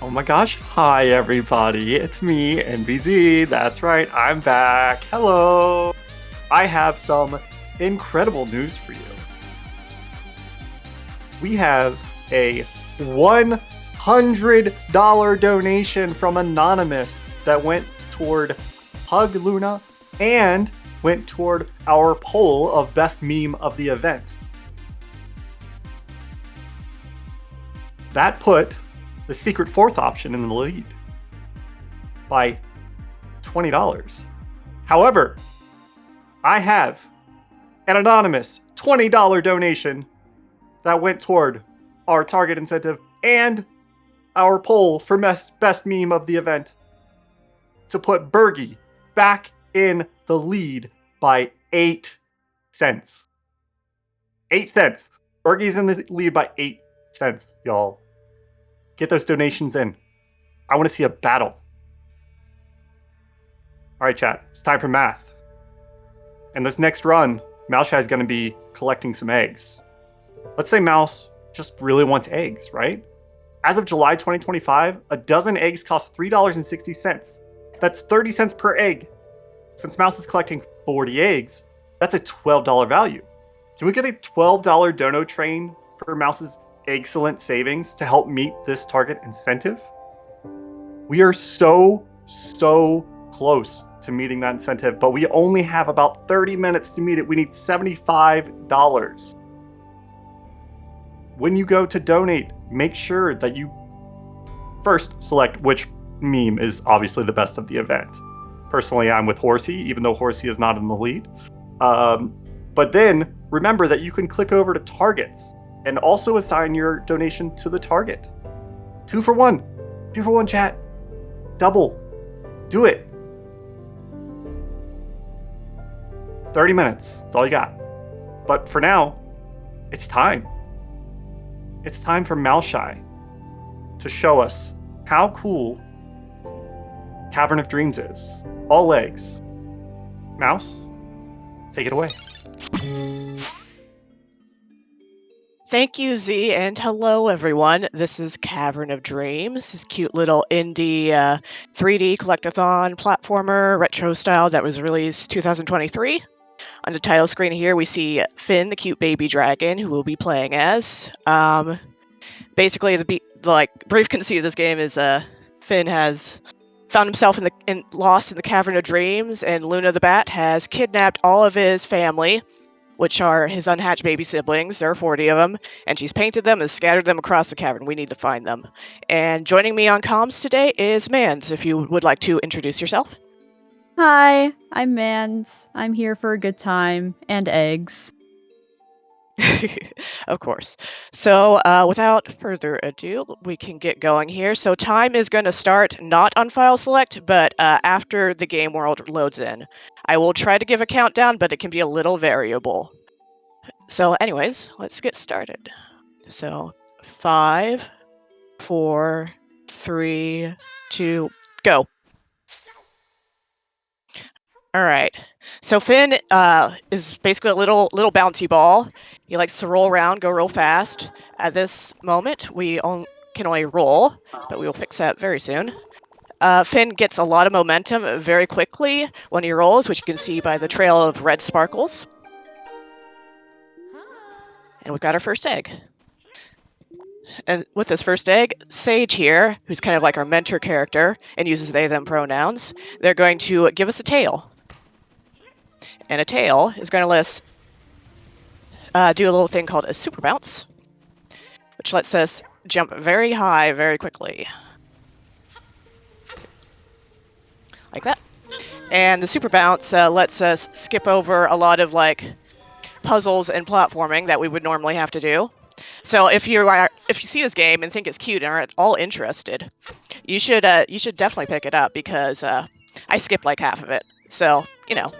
Oh my gosh, hi everybody, it's me, enbyzee, that's right, I'm back, hello! I have some incredible news for you. We have a $100 donation from Anonymous that went toward Hug Luna and went toward our poll of best meme of the event. That put the secret fourth option in the lead by $20. However, I have an anonymous $20 donation that went toward our target incentive and our poll for best meme of the event to put Bergie back in the lead by 8 cents. 8 cents. Bergie's in the lead by 8 cents, y'all. Get those donations in. I want to see a battle. All right, chat. It's time for math. And this next run, Mouseshy is going to be collecting some eggs. Let's say Mouse just really wants eggs, right? As of July 2025, a dozen eggs cost $3.60. That's 30 cents per egg. Since Mouse is collecting 40 eggs, that's a $12 value. Can we get a $12 dono train for Mouse's excellent savings to help meet this target incentive? We are so close to meeting that incentive, but we only have about 30 minutes to meet it. We need $75. When you go to donate, make sure that you first select which meme is obviously the best of the event. Personally, I'm with Horsey, even though Horsey is not in the lead. But then remember that you can click over to targets and also assign your donation to the target. 2 for 1. 2 for 1, chat. Double. Do it. 30 minutes. That's all you got. But for now, it's time. It's time for Mouseshy to show us how cool Cavern of Dreams is. All eggs. Mouse, take it away. Thank you, Z, and hello, everyone. This is Cavern of Dreams, this cute little indie 3D collectathon platformer retro style that was released 2023. On the title screen here, we see Finn, the cute baby dragon, who we'll be playing as. Basically, the brief conceit of this game is Finn has found himself lost in the Cavern of Dreams, and Luna the Bat has kidnapped all of his family, which are his unhatched baby siblings. There are 40 of them, and she's painted them and scattered them across the cavern. We need to find them. And joining me on comms today is Mandz, if you would like to introduce yourself. Hi, I'm Mandz. I'm here for a good time and eggs. Of course. So without further ado, we can get going here. So time is going to start not on file select, but after the game world loads in. I will try to give a countdown, but it can be a little variable. So anyways, let's get started. So 5, 4, 3, 2, go. All right. So Finn is basically a little bouncy ball. He likes to roll around, go real fast. At this moment, we can only roll, but we will fix that very soon. Finn gets a lot of momentum very quickly when he rolls, which you can see by the trail of red sparkles. And we've got our first egg. And with this first egg, Sage here, who's kind of like our mentor character and uses they, them pronouns, they're going to give us a tail. And a tail is going to let us do a little thing called a super bounce, which lets us jump very high very quickly. Like that. And the super bounce lets us skip over a lot of puzzles and platforming that we would normally have to do. So if you see this game and think it's cute and are at all interested, you should definitely pick it up, because I skipped like half of it. So, you know.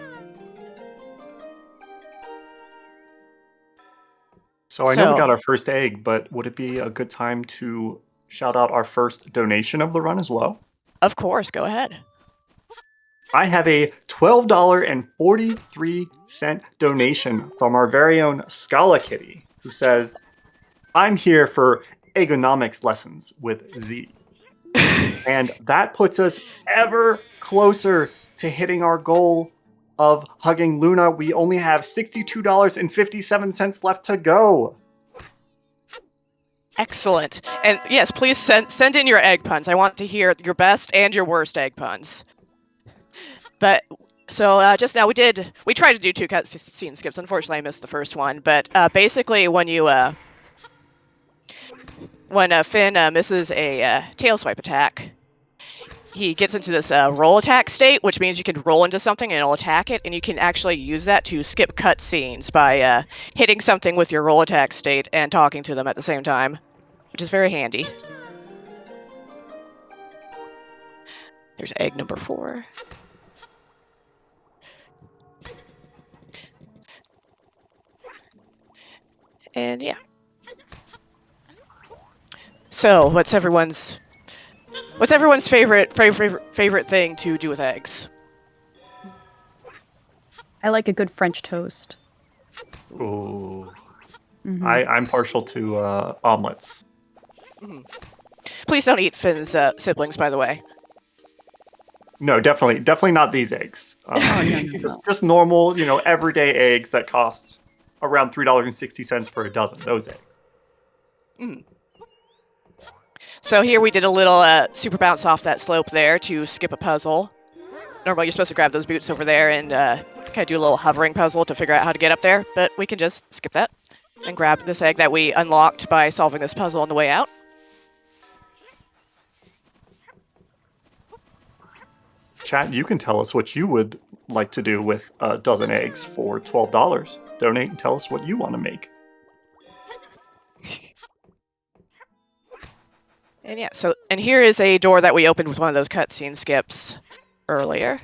So I know we got our first egg, but would it be a good time to shout out our first donation of the run as well? Of course, go ahead. I have a $12.43 donation from our very own Scala Kitty, who says, I'm here for ergonomics lessons with Z. And that puts us ever closer to hitting our goal of hugging Luna. We only have $62.57 left to go. Excellent. And yes, please send in your egg puns. I want to hear your best and your worst egg puns. But so just now we tried to do 2 cutscene skips. Unfortunately, I missed the first one. But basically, when Finn misses a tail swipe attack, he gets into this roll attack state, which means you can roll into something and it'll attack it, and you can actually use that to skip cutscenes by hitting something with your roll attack state and talking to them at the same time, which is very handy. There's egg number 4. And yeah. So, what's everyone's favorite thing to do with eggs? I like a good French toast. Ooh. Mhm. I'm partial to omelets. Please don't eat Finn's siblings, by the way. No, definitely not these eggs. Oh, no. Just normal, everyday eggs that cost around $3.60 for a dozen. Those eggs. So here we did a little super bounce off that slope there to skip a puzzle. Normally you're supposed to grab those boots over there and kind of do a little hovering puzzle to figure out how to get up there, but we can just skip that and grab this egg that we unlocked by solving this puzzle on the way out. Chat, you can tell us what you would like to do with a dozen eggs for $12. Donate and tell us what you want to make. And yeah, and here is a door that we opened with one of those cutscene skips earlier.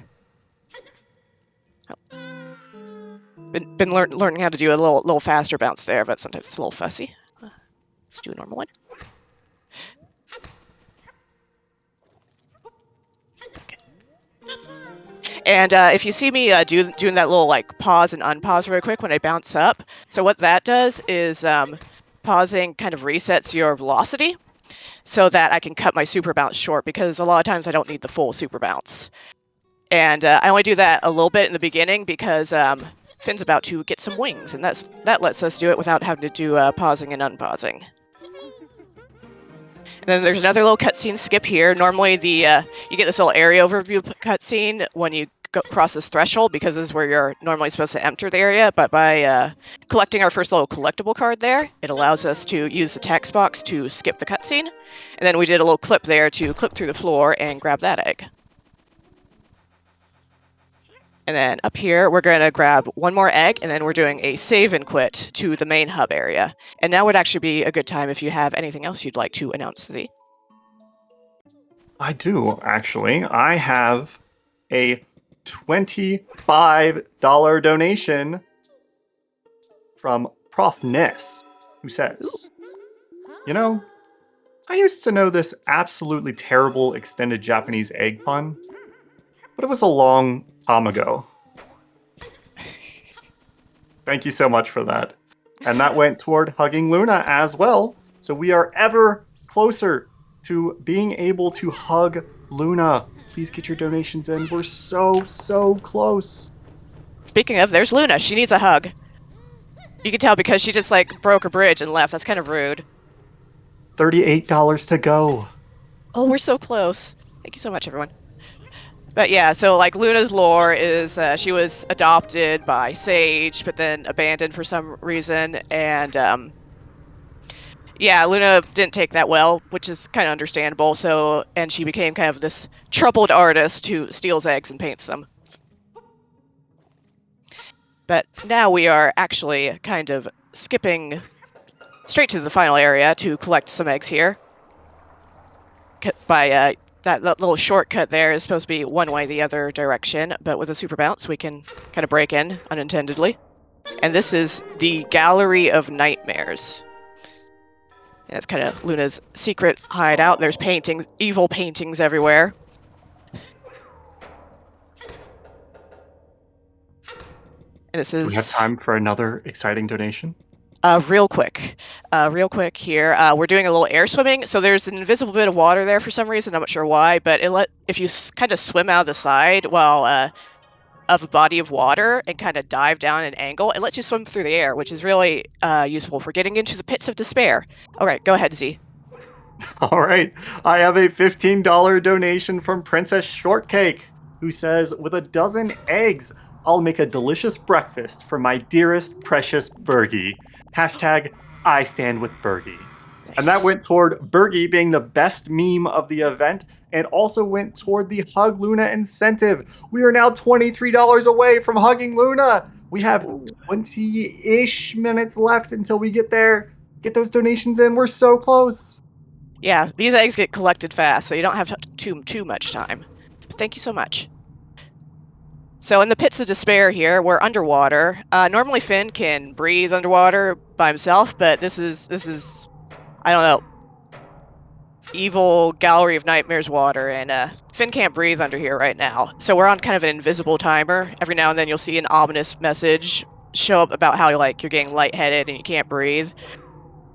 Been learning how to do a little faster bounce there, but sometimes it's a little fussy. Let's do a normal one. Okay. And if you see me doing that little pause and unpause real quick when I bounce up, so what that does is pausing kind of resets your velocity so that I can cut my super bounce short, because a lot of times I don't need the full super bounce. And I only do that a little bit in the beginning because Finn's about to get some wings, and that lets us do it without having to do pausing and unpausing. And then there's another little cutscene skip here. Normally you get this little area overview cutscene when you cross this threshold, because this is where you're normally supposed to enter the area, but by collecting our first little collectible card there, it allows us to use the text box to skip the cutscene. And then we did a little clip there to clip through the floor and grab that egg. And then up here, we're going to grab one more egg, and then we're doing a save and quit to the main hub area. And now would actually be a good time if you have anything else you'd like to announce, Z. I do, actually. I have a $25 donation from Prof. Ness, who says, I used to know this absolutely terrible extended Japanese egg pun, but it was a long time ago. Thank you so much for that. And that went toward hugging Luna as well. So we are ever closer to being able to hug Luna. Please get your donations in. We're so close. Speaking of, there's Luna. She needs a hug. You can tell because she just broke a bridge and left. That's kind of rude. $38 to go. Oh, we're so close. Thank you so much, everyone. But yeah, so Luna's lore is she was adopted by Sage, but then abandoned for some reason, and yeah, Luna didn't take that well, which is kind of understandable. And she became kind of this troubled artist who steals eggs and paints them. But now we are actually kind of skipping straight to the final area to collect some eggs here. By that little shortcut there is supposed to be one way the other direction, but with a super bounce we can kind of break in unintendedly. And this is the Gallery of Nightmares. And it's kind of Luna's secret hideout. There's paintings, evil paintings everywhere. And this is... Do we have time for another exciting donation? Real quick here. We're doing a little air swimming, so there's an invisible bit of water there for some reason. I'm not sure why, but if you kind of swim out of the side while of a body of water and kind of dive down an angle, it lets you swim through the air, which is really useful for getting into the pits of despair. All right, go ahead, Z. All right. I have a $15 donation from Princess Shortcake, who says, with a dozen eggs, I'll make a delicious breakfast for my dearest, precious Bergie. Hashtag I stand with Bergie. And that Nice. went toward Bergie being the best meme of the event and also went toward the Hug Luna incentive. We are now $23 away from hugging Luna. We have Ooh. 20-ish minutes left until we get there. Get those donations in. We're so close. Yeah, these eggs get collected fast, so you don't have too much time. But thank you so much. So in the pits of despair here, we're underwater. Normally Finn can breathe underwater by himself, but this is I don't know, evil gallery of nightmares water, and Finn can't breathe under here right now. So we're on kind of an invisible timer. Every now and then you'll see an ominous message show up about how you're getting lightheaded and you can't breathe.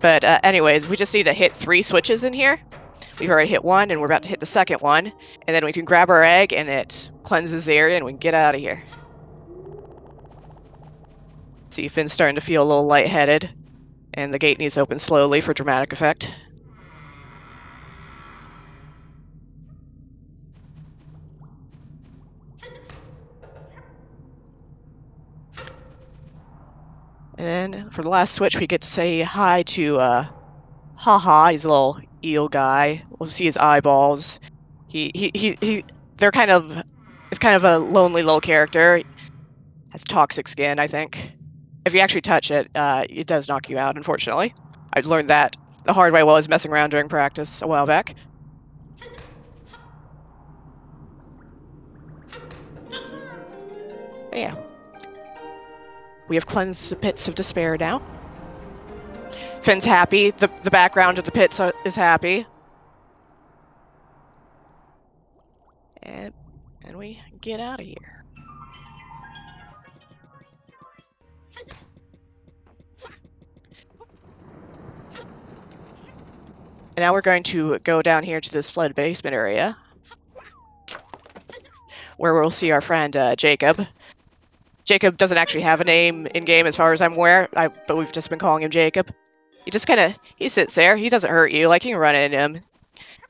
But anyways, we just need to hit 3 switches in here. We've already hit 1, and we're about to hit the second one. And then we can grab our egg, and it cleanses the area, and we can get out of here. See, Finn's starting to feel a little lightheaded, and the gate needs to open slowly for dramatic effect. And then for the last switch, we get to say hi to Haha. He's a little eel guy. We'll see his eyeballs. They're kind of, it's kind of a lonely little character. Has toxic skin, I think. If you actually touch it, it does knock you out, unfortunately. I learned that the hard way while I was messing around during practice a while back. But yeah. We have cleansed the pits of despair now. Finn's happy. The background of the pits is happy. And we get out of here. And now we're going to go down here to this flood basement area, where we'll see our friend Jacob. Jacob doesn't actually have a name in-game as far as I'm aware, but we've just been calling him Jacob. He sits there. He doesn't hurt you. Like, you can run into him.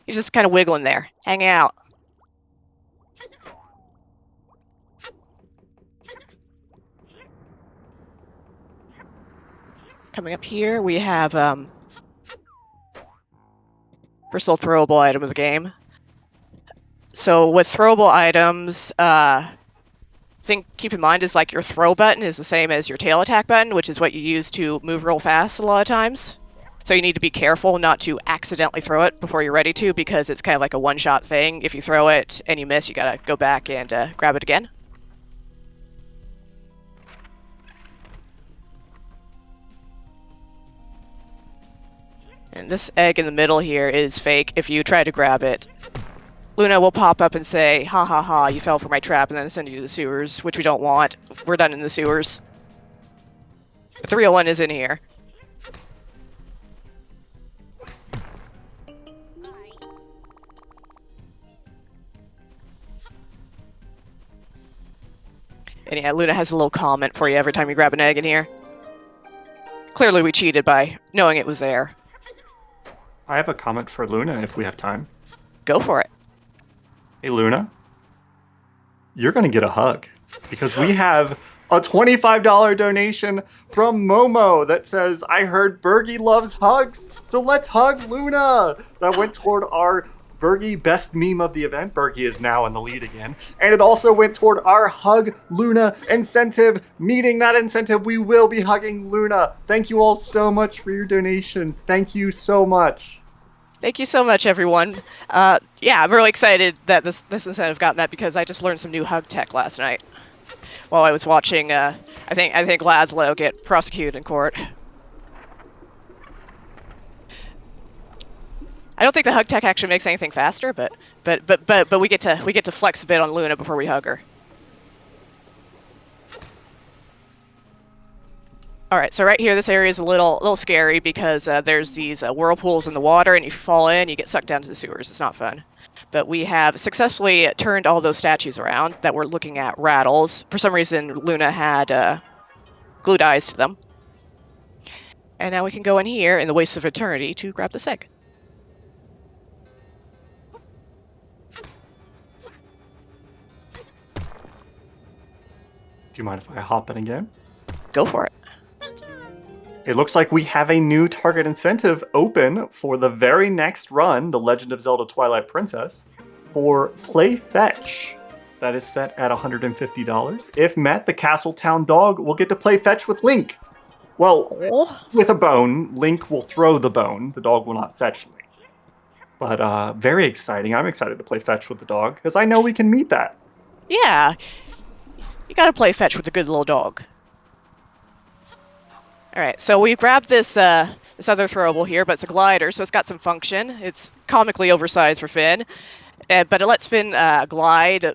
He's just kind of wiggling there, hanging out. Coming up here, we have personal throwable items game. So with throwable items, keep in mind is like your throw button is the same as your tail attack button, which is what you use to move real fast a lot of times. So you need to be careful not to accidentally throw it before you're ready to, because it's kind of like a one-shot thing. If you throw it and you miss, you gotta go back and grab it again. And this egg in the middle here is fake. If you try to grab it, Luna will pop up and say, ha ha ha, you fell for my trap, and then send you to the sewers, which we don't want. We're done in the sewers. But the real one is in here. And yeah, Luna has a little comment for you every time you grab an egg in here. Clearly we cheated by knowing it was there. I have a comment for Luna if we have time. Go for it. Hey, Luna, you're going to get a hug because we have a $25 donation from Momo that says, I heard Bergie loves hugs, so let's hug Luna. That went toward our Bergie best meme of the event. Bergie is now in the lead again. And it also went toward our Hug Luna incentive. Meeting that incentive, we will be hugging Luna. Thank you all so much for your donations. Thank you so much. Thank you so much, everyone. Yeah, I'm really excited that this incentive got met because I just learned some new hug tech last night while I was watching. I think Laszlo get prosecuted in court. I don't think the hug tech actually makes anything faster, but we get to flex a bit on Luna before we hug her. All right, so right here, this area is a little scary because there's these whirlpools in the water, and you fall in, you get sucked down to the sewers. It's not fun. But we have successfully turned all those statues around that were looking at rattles. For some reason, Luna had glued eyes to them. And now we can go in here in the Wastes of Eternity to grab this egg. Do you mind if I hop in again? Go for it. It looks like we have a new target incentive open for the very next run, The Legend of Zelda Twilight Princess, for Play Fetch. That is set at $150. If met, the Castletown dog will get to play fetch with Link. Well, with a bone. Link will throw the bone. The dog will not fetch Link. But very exciting. I'm excited to play fetch with the dog, because I know we can meet that. Yeah. You gotta play fetch with a good little dog. Alright, so we grabbed this this other throwable here, but it's a glider, so it's got some function. It's comically oversized for Finn, but it lets Finn glide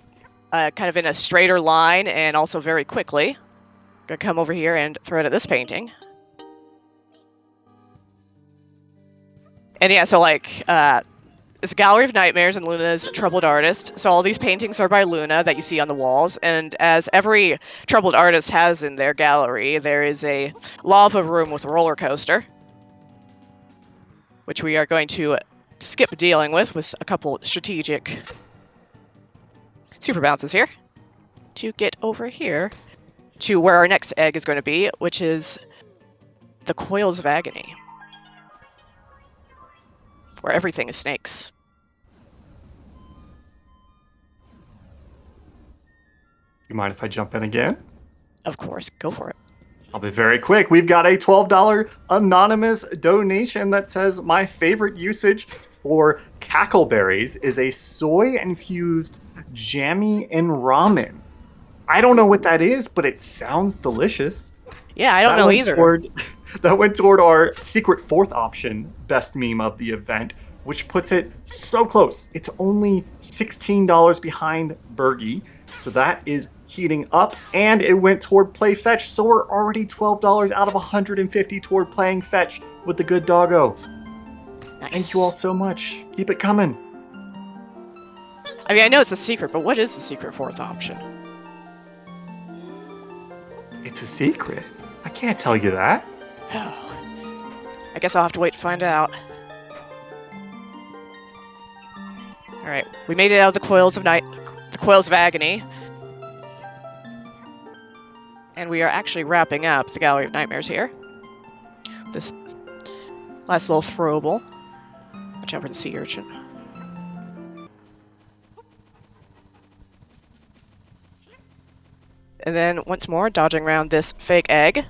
kind of in a straighter line and also very quickly. Gonna come over here and throw it at this painting. And yeah, so like, it's a Gallery of Nightmares and Luna's Troubled Artist. So all these paintings are by Luna that you see on the walls. And as every Troubled Artist has in their gallery, there is a lava room with a roller coaster, which we are going to skip dealing with a couple strategic super bounces here to get over here to where our next egg is going to be, which is the Coils of Agony, where everything is snakes. You mind if I jump in again? Of course, go for it. I'll be very quick. We've got a $12 anonymous donation that says, my favorite usage for cackleberries is a soy-infused jammy and ramen. I don't know what that is, but it sounds delicious. Yeah, I don't know either. That went toward our secret fourth option, best meme of the event, which puts it so close. It's only $16 behind Bergie, so that is heating up, and it went toward Play Fetch, so we're already $12 out of $150 toward playing Fetch with the good doggo. Nice. Thank you all so much. Keep it coming. I mean, I know it's a secret, but what is the secret fourth option? It's a secret. I can't tell you that. Oh, I guess I'll have to wait to find out. Alright, we made it out of the Coils of Agony. And we are actually wrapping up the Gallery of Nightmares here. This last little throwable. Watch out for the sea urchin. And then once more, dodging around this fake egg.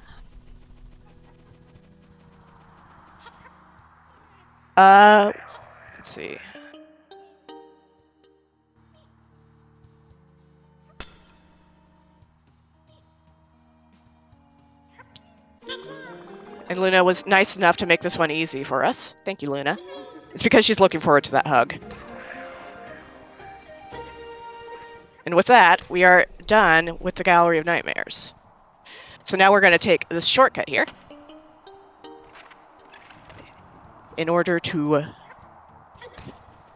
Let's see. And Luna was nice enough to make this one easy for us. Thank you, Luna. It's because she's looking forward to that hug. And with that, we are done with the Gallery of Nightmares. So now we're going to take this shortcut here in order to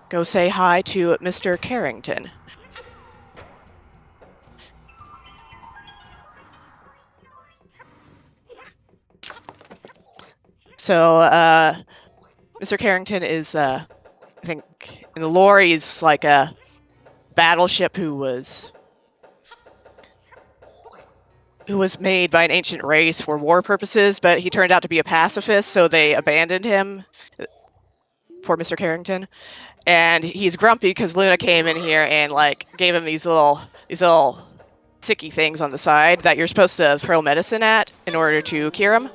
go say hi to Mr. Carrington. So, Mr. Carrington is, I think, in the lore, he's like a battleship who was made by an ancient race for war purposes, but he turned out to be a pacifist, so they abandoned him. Poor Mr. Carrington. And he's grumpy because Luna came in here and, like, gave him these little sticky things on the side that you're supposed to throw medicine at in order to cure him.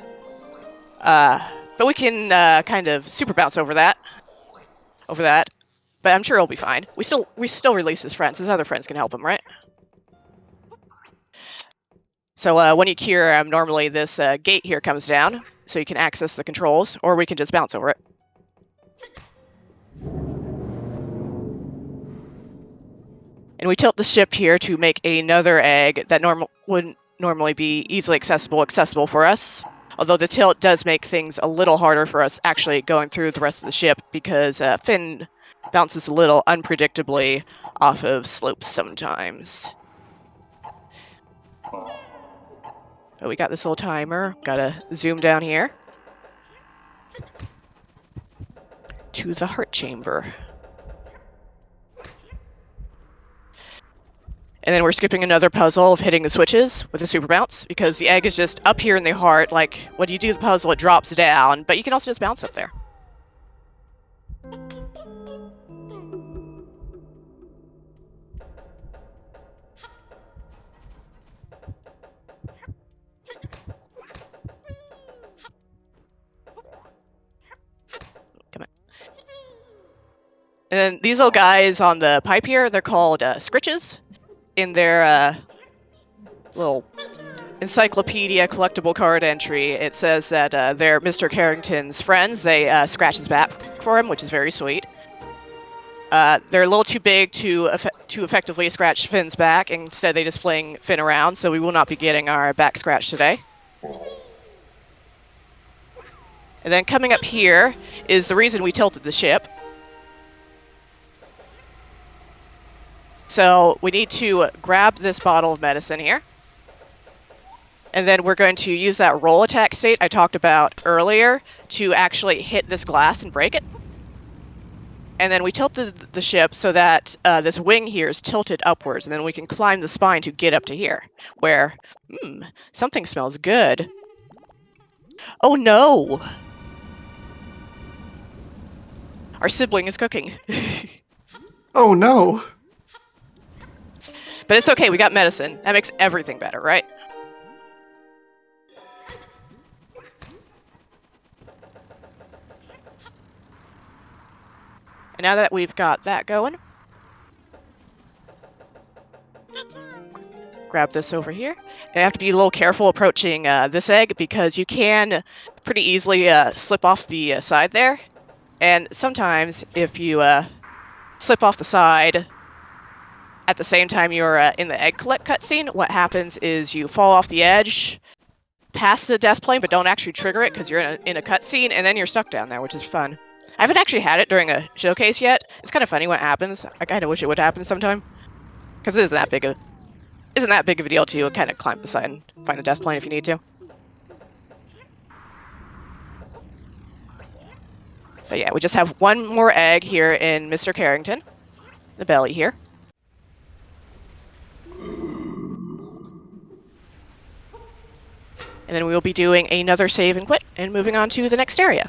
But we can kind of super bounce over that. But I'm sure he'll be fine. We still release his friends. His other friends can help him, right? So when you cure him, normally this gate here comes down, so you can access the controls, or we can just bounce over it. And we tilt the ship here to make another egg that wouldn't normally be easily accessible for us. Although the tilt does make things a little harder for us actually going through the rest of the ship because Finn bounces a little unpredictably off of slopes sometimes. But we got this little timer. Gotta zoom down here to the heart chamber. And then we're skipping another puzzle of hitting the switches with a super bounce because the egg is just up here in the heart. Like, when you do the puzzle, it drops down, but you can also just bounce up there. Come on. And then these little guys on the pipe here, they're called scritches. In their little encyclopedia collectible card entry, it says that they're Mr. Carrington's friends. They scratch his back for him, which is very sweet. They're a little too big to effectively scratch Finn's back. Instead, they just fling Finn around, so we will not be getting our back scratched today. And then coming up here is the reason we tilted the ship. So we need to grab this bottle of medicine here. And then we're going to use that roll attack state I talked about earlier to actually hit this glass and break it. And then we tilt the ship so that this wing here is tilted upwards, and then we can climb the spine to get up to here, where, something smells good. Oh no! Our sibling is cooking. Oh no! But it's okay, we got medicine. That makes everything better, right? And now that we've got that going, grab this over here. And I have to be a little careful approaching this egg because you can pretty easily slip off the side there. And sometimes if you slip off the side at the same time you're in the egg collect cutscene, what happens is you fall off the edge past the death plane, but don't actually trigger it because you're in a cutscene, and then you're stuck down there, which is fun. I haven't actually had it during a showcase yet. It's kind of funny when it happens. I kind of wish it would happen sometime, because it isn't that big of a deal to kind of climb the side and find the death plane if you need to. But yeah, we just have one more egg here in Mr. Carrington, the belly here. And then we will be doing another save and quit and moving on to the next area.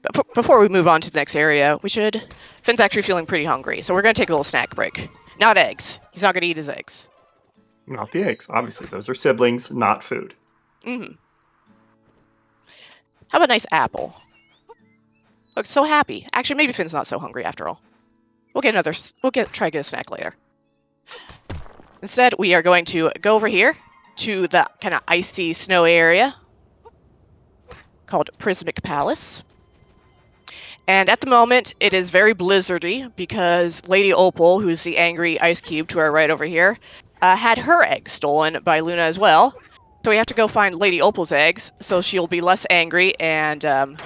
But before we move on to the next area, Finn's actually feeling pretty hungry, so we're going to take a little snack break. Not eggs. He's not going to eat his eggs. Not the eggs, obviously. Those are siblings, not food. Mm-hmm. How about a nice apple? Looks so happy. Actually, maybe Finn's not so hungry after all. We'll try to get a snack later. Instead, we are going to go over here to the kind of icy, snowy area called Prismic Palace. And at the moment, it is very blizzardy because Lady Opal, who's the angry ice cube to our right over here, had her eggs stolen by Luna as well. So we have to go find Lady Opal's eggs, so she'll be less angry and we'll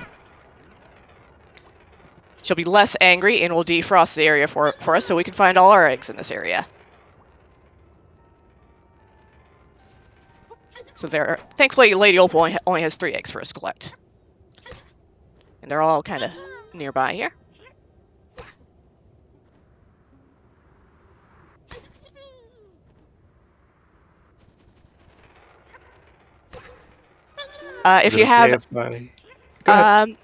defrost the area for us so we can find all our eggs in this area. So thankfully, Lady Opal only has 3 eggs for us to collect. And they're all kind of nearby here. If you have, I'd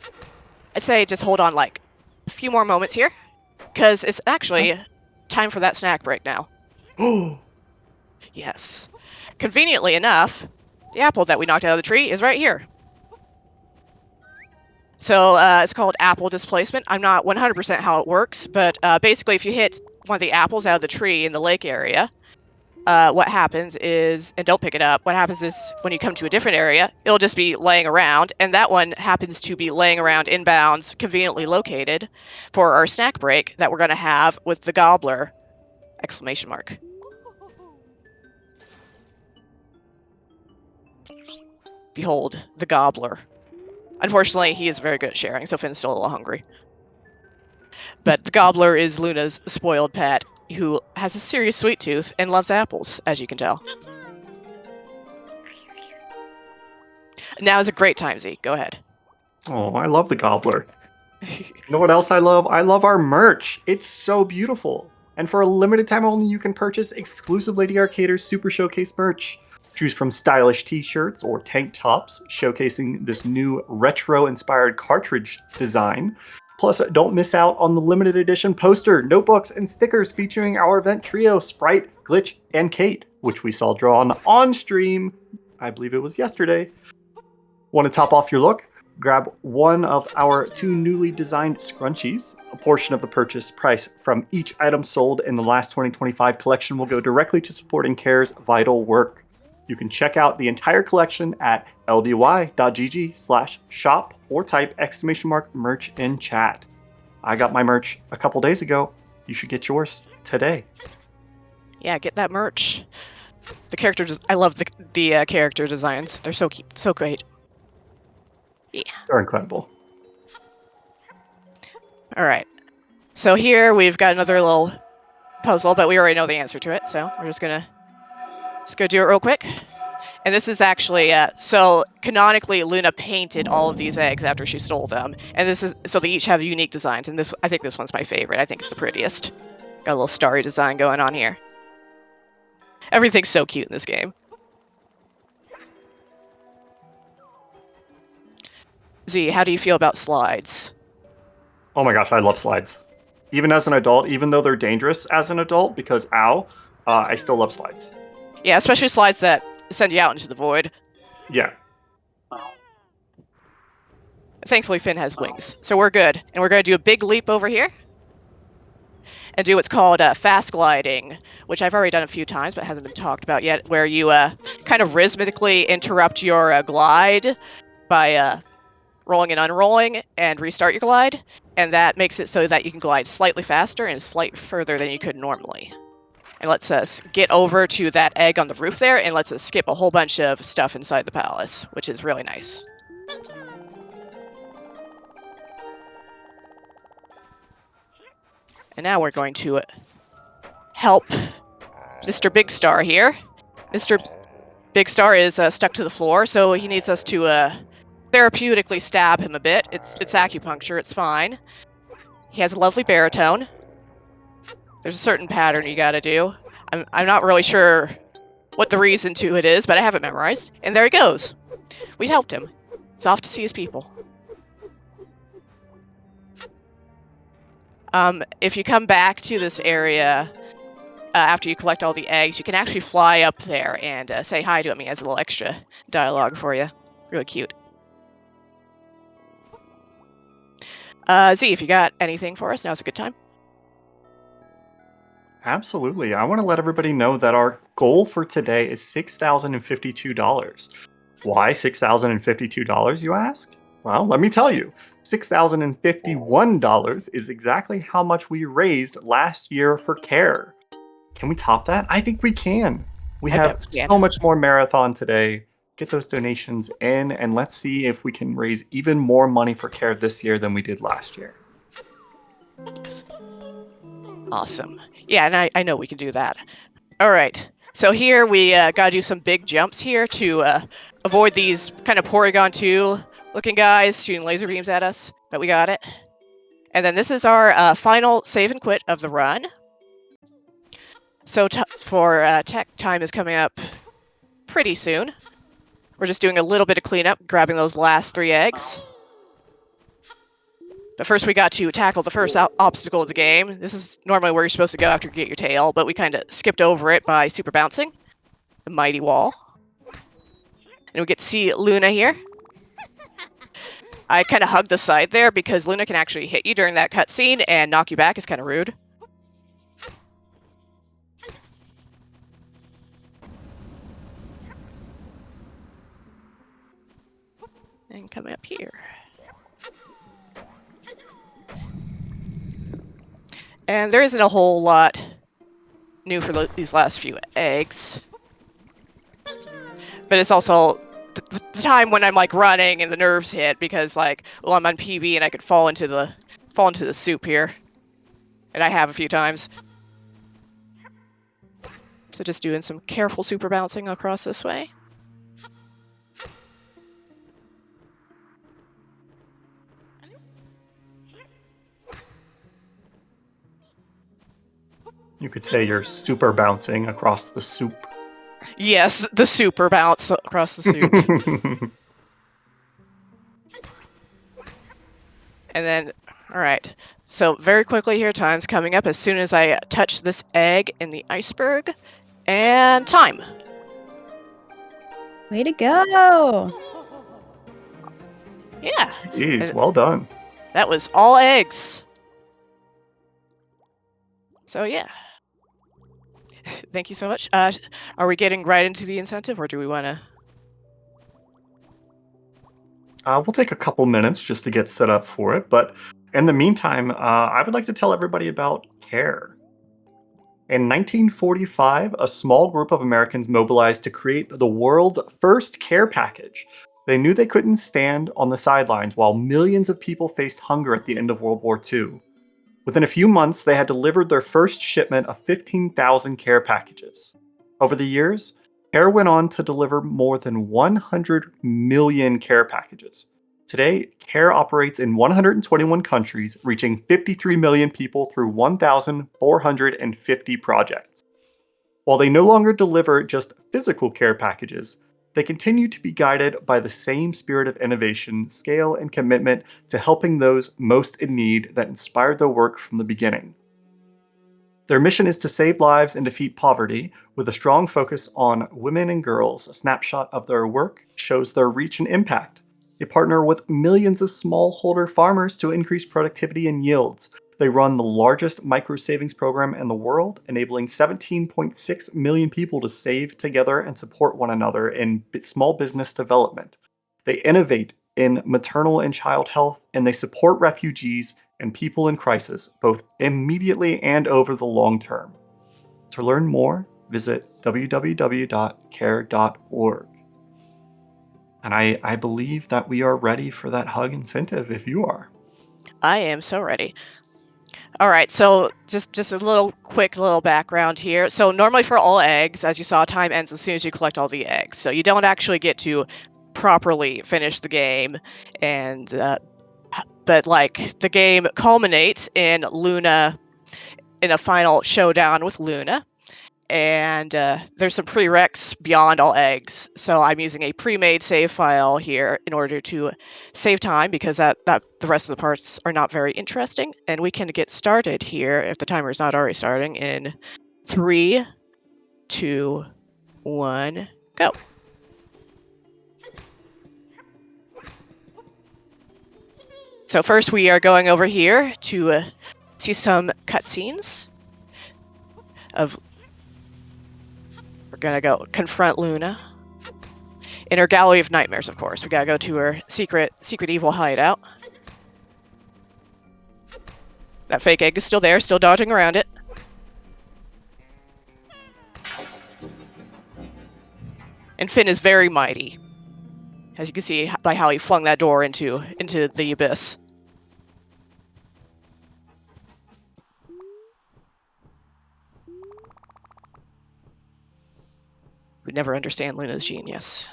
say just hold on like a few more moments here, because it's actually time for that snack break now. Oh, Yes. Conveniently enough, the apple that we knocked out of the tree is right here. So it's called apple displacement. I'm not 100% how it works, but basically if you hit one of the apples out of the tree in the lake area, what happens is, and don't pick it up, what happens is when you come to a different area, it'll just be laying around, and that one happens to be laying around inbounds, conveniently located for our snack break that we're going to have with the gobbler! Exclamation mark. Behold, the gobbler. Unfortunately, he is very good at sharing, so Finn's still a little hungry. But the gobbler is Luna's spoiled pet, who has a serious sweet tooth and loves apples, as you can tell. Now is a great time, Zeke. Go ahead. Oh, I love the gobbler. You know what else I love? I love our merch. It's so beautiful. And for a limited time only, you can purchase exclusive Lady Arcaders Super Showcase merch. Choose from stylish t-shirts or tank tops showcasing this new retro-inspired cartridge design. Plus, don't miss out on the limited edition poster, notebooks, and stickers featuring our event trio, Sprite, Glitch, and Kate, which we saw drawn on stream. I believe it was yesterday. Want to top off your look? Grab one of our 2 newly designed scrunchies. A portion of the purchase price from each item sold in the LASS 2025 collection will go directly to supporting CARE's vital work. You can check out the entire collection at ldy.gg/shop or type !merch in chat. I got my merch a couple days ago. You should get yours today. Yeah, get that merch. The characters, I love the character designs. They're so cute, so great. Yeah. They're incredible. All right. So here we've got another little puzzle, but we already know the answer to it, so we're just gonna go do it real quick. And this is actually so canonically Luna painted all of these eggs after she stole them, and this is so they each have unique designs. And I think this one's my favorite. I think it's the prettiest. Got a little starry design going on here. Everything's so cute in this game. Z, how do you feel about slides? Oh my gosh, I love slides. Even as an adult, even though they're dangerous as an adult, because ow, I still love slides. Yeah, especially slides that send you out into the void. Yeah. Thankfully, Finn has wings, so we're good. And we're going to do a big leap over here and do what's called fast gliding, which I've already done a few times but hasn't been talked about yet, where you kind of rhythmically interrupt your glide by rolling and unrolling and restart your glide, and that makes it so that you can glide slightly faster and slightly further than you could normally. And lets us get over to that egg on the roof there, and lets us skip a whole bunch of stuff inside the palace, which is really nice. And now we're going to help Mr. Big Star here. Mr. Big Star is stuck to the floor, so he needs us to therapeutically stab him a bit. It's acupuncture, it's fine. He has a lovely baritone. There's a certain pattern you gotta do. I'm not really sure what the reason to it is, but I have it memorized. And there he goes. We helped him. He's off to see his people. If you come back to this area after you collect all the eggs, you can actually fly up there and say hi to him. He has a little extra dialogue for you. Really cute. Z, if you got anything for us, now's a good time. Absolutely. I want to let everybody know that our goal for today is $6,052. Why $6,052, you ask? Well, let me tell you. $6,051 is exactly how much we raised last year for CARE. Can we top that? I think we can. We have so much more marathon today. Get those donations in, and let's see if we can raise even more money for CARE this year than we did last year. Awesome. Yeah, and I know we can do that. All right. So here we got to do some big jumps here to avoid these kind of Porygon 2 looking guys shooting laser beams at us, but we got it. And then this is our final save and quit of the run. So for tech time is coming up pretty soon. We're just doing a little bit of cleanup, grabbing those last 3 eggs. But first we got to tackle the first obstacle of the game. This is normally where you're supposed to go after you get your tail, but we kind of skipped over it by super bouncing. The mighty wall. And we get to see Luna here. I kind of hugged the side there because Luna can actually hit you during that cutscene and knock you back. It's kind of rude. And coming up here. And there isn't a whole lot new for these last few eggs. But it's also the time when I'm like running and the nerves hit because like, well, I'm on PB and I could fall into the soup here. And I have a few times. So just doing some careful super bouncing across this way. You could say you're super bouncing across the soup. Yes, the super bounce across the soup. And then, all right. So very quickly here, time's coming up as soon as I touch this egg in the iceberg. And time. Way to go! Yeah. Jeez, well done. That was all eggs. So yeah. Thank you so much. Are we getting right into the incentive, or do we want to? We'll take a couple minutes just to get set up for it, but in the meantime, I would like to tell everybody about CARE. In 1945, a small group of Americans mobilized to create the world's first care package. They knew they couldn't stand on the sidelines while millions of people faced hunger at the end of World War II. Within a few months, they had delivered their first shipment of 15,000 care packages. Over the years, CARE went on to deliver more than 100 million care packages. Today, CARE operates in 121 countries, reaching 53 million people through 1,450 projects. While they no longer deliver just physical care packages, they continue to be guided by the same spirit of innovation, scale, and commitment to helping those most in need that inspired their work from the beginning. Their mission is to save lives and defeat poverty, with a strong focus on women and girls. A snapshot of their work shows their reach and impact. They partner with millions of smallholder farmers to increase productivity and yields. They run the largest micro savings program in the world, enabling 17.6 million people to save together and support one another in small business development. They innovate in maternal and child health, and they support refugees and people in crisis, both immediately and over the long term. To learn more, visit www.care.org. And I believe that we are ready for that hug incentive if you are. I am so ready. All right, so just a little quick little background here. So normally for all eggs, as you saw, time ends as soon as you collect all the eggs. So you don't actually get to properly finish the game, and but like the game culminates in Luna, in a final showdown with Luna. And there's some prereqs beyond all eggs. So I'm using a pre-made save file here in order to save time because that the rest of the parts are not very interesting. And we can get started here if the timer is not already starting in 3, 2, 1, go. So first we are going over here to see some cutscenes of. We're gonna go confront Luna. In her gallery of nightmares, of course. We gotta go to her secret evil hideout. That fake egg is still there, still dodging around it. And Finn is very mighty, as you can see by how he flung that door into the abyss. We never understand Luna's genius.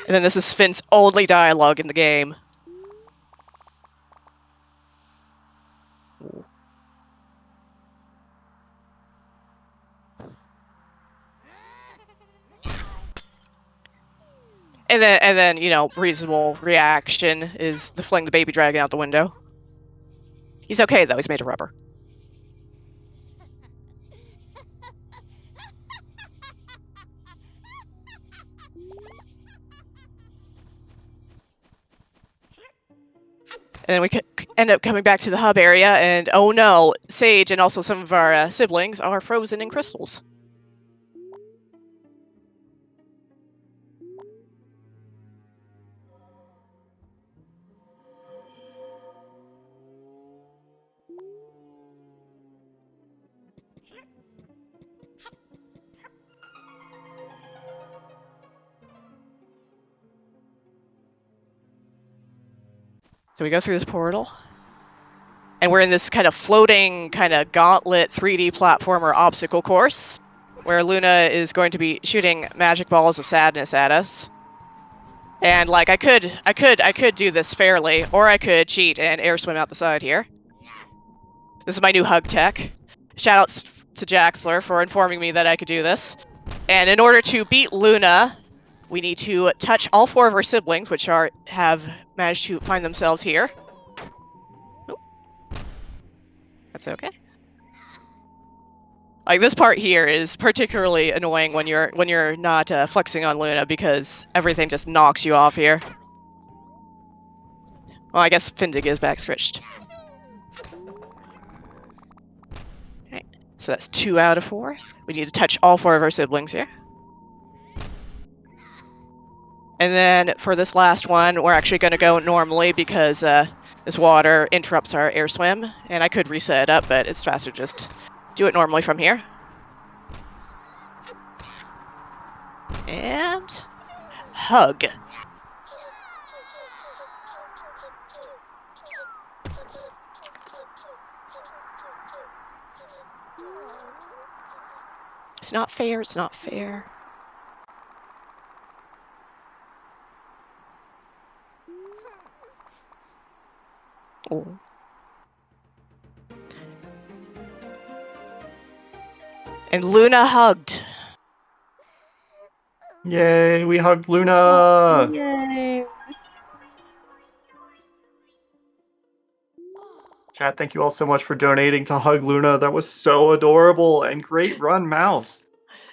And then this is Finn's only dialogue in the game. And then you know, reasonable reaction is to fling the baby dragon out the window. He's okay though, he's made of rubber. And then we end up coming back to the hub area, and oh no, Sage and also some of our siblings are frozen in crystals. So we go through this portal, and we're in this kind of floating, kind of gauntlet 3D platformer obstacle course, where Luna is going to be shooting magic balls of sadness at us. And like I could do this fairly, or I could cheat and air swim out the side here. This is my new hug tech. Shoutouts to Jaxler for informing me that I could do this. And in order to beat Luna, we need to touch all 4 of our siblings, which have managed to find themselves here. Oop. That's okay. Like, this part here is particularly annoying when you're not flexing on Luna, because everything just knocks you off here. Well, I guess Findig is backstretched. Alright, so that's 2 out of 4. We need to touch all 4 of our siblings here. And then for this last one, we're actually going to go normally because this water interrupts our air swim. And I could reset it up, but it's faster to just do it normally from here. And hug. It's not fair, it's not fair. Oh. And Luna hugged. Yay, we hugged Luna! Yay! Chat, thank you all so much for donating to Hug Luna. That was so adorable, and great run, Mouse.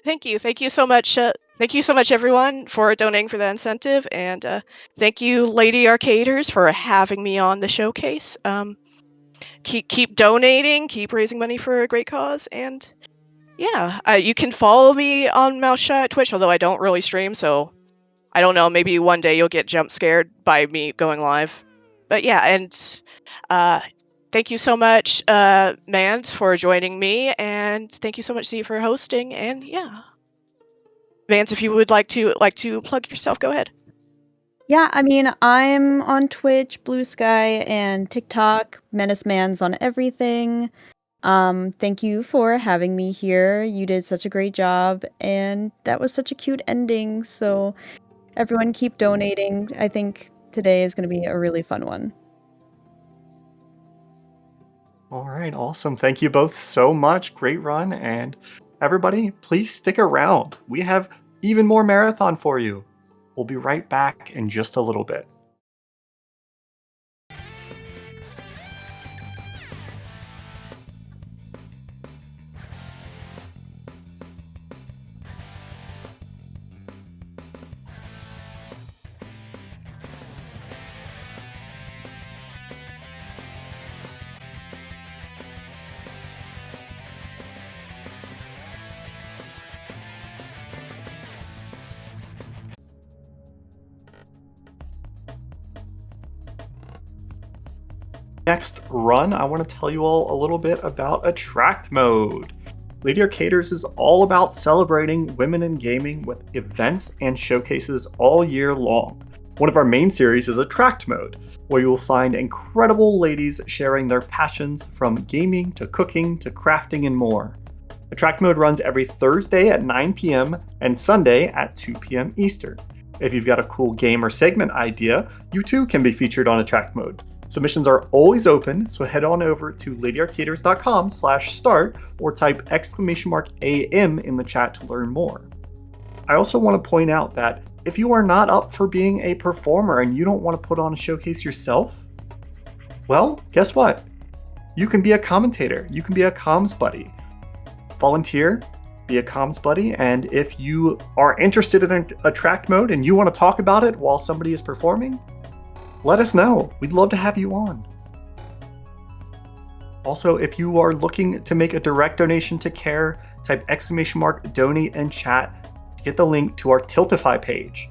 Thank you so much. Thank you so much, everyone, for donating for that incentive, and thank you, Lady Arcaders, for having me on the showcase. Keep donating, keep raising money for a great cause, and yeah, you can follow me on Mouseshy at Twitch, although I don't really stream, so I don't know, maybe one day you'll get jump scared by me going live. But yeah, and thank you so much, Mandz, for joining me, and thank you so much, Z, for hosting, and yeah. Mandz, if you would like to plug yourself, go ahead. Yeah, I mean, I'm on Twitch, Blue Sky, and TikTok. MenaceMandz on everything. Thank you for having me here. You did such a great job, and that was such a cute ending. So everyone keep donating. I think today is going to be a really fun one. All right, awesome. Thank you both so much. Great run. And everybody, please stick around. We have even more marathon for you. We'll be right back in just a little bit. Next run, I want to tell you all a little bit about Attract Mode. Lady Arcaders is all about celebrating women in gaming with events and showcases all year long. One of our main series is Attract Mode, where you will find incredible ladies sharing their passions from gaming to cooking to crafting and more. Attract Mode runs every Thursday at 9 p.m. and Sunday at 2 p.m. Eastern. If you've got a cool game or segment idea, you too can be featured on Attract Mode. Submissions are always open, so head on over to ladyarcaders.com/start or type !AM in the chat to learn more. I also want to point out that if you are not up for being a performer and you don't want to put on a showcase yourself, well, guess what? You can be a commentator. You can be a comms buddy. Volunteer, be a comms buddy, and if you are interested in Attract Mode and you want to talk about it while somebody is performing, let us know. We'd love to have you on. Also, if you are looking to make a direct donation to CARE, type !donate in chat to get the link to our Tiltify page.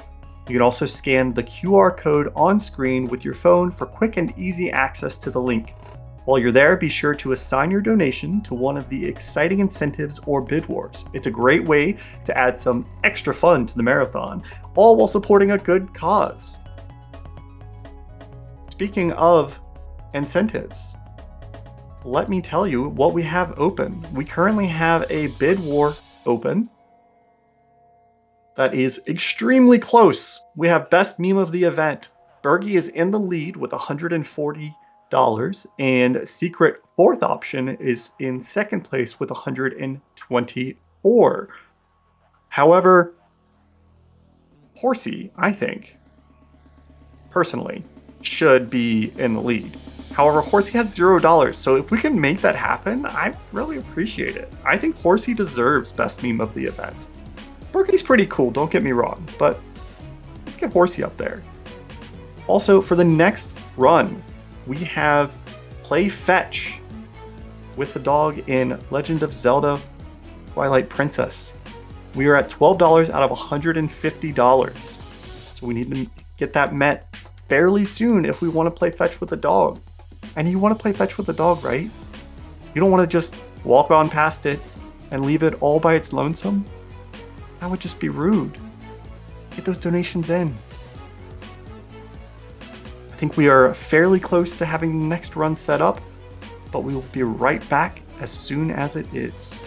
You can also scan the QR code on screen with your phone for quick and easy access to the link. While you're there, be sure to assign your donation to one of the exciting incentives or bid wars. It's a great way to add some extra fun to the marathon, all while supporting a good cause. Speaking of incentives, let me tell you what we have open. We currently have a bid war open that is extremely close. We have best meme of the event. Bergie is in the lead with $140, and secret fourth option is in second place with $124. However, Horsey, I think, personally, should be in the lead. However, Horsey has $0, so if we can make that happen, I really appreciate it. I think Horsey deserves best meme of the event. Bergie's pretty cool, don't get me wrong, but let's get Horsey up there. Also, for the next run, we have Play Fetch with the dog in Legend of Zelda Twilight Princess. We are at $12 out of $150, so we need to get that met fairly soon if we want to play fetch with the dog. And you want to play fetch with the dog, right? You don't want to just walk on past it and leave it all by its lonesome. That would just be rude. Get those donations in. I think we are fairly close to having the next run set up, but we will be right back as soon as it is.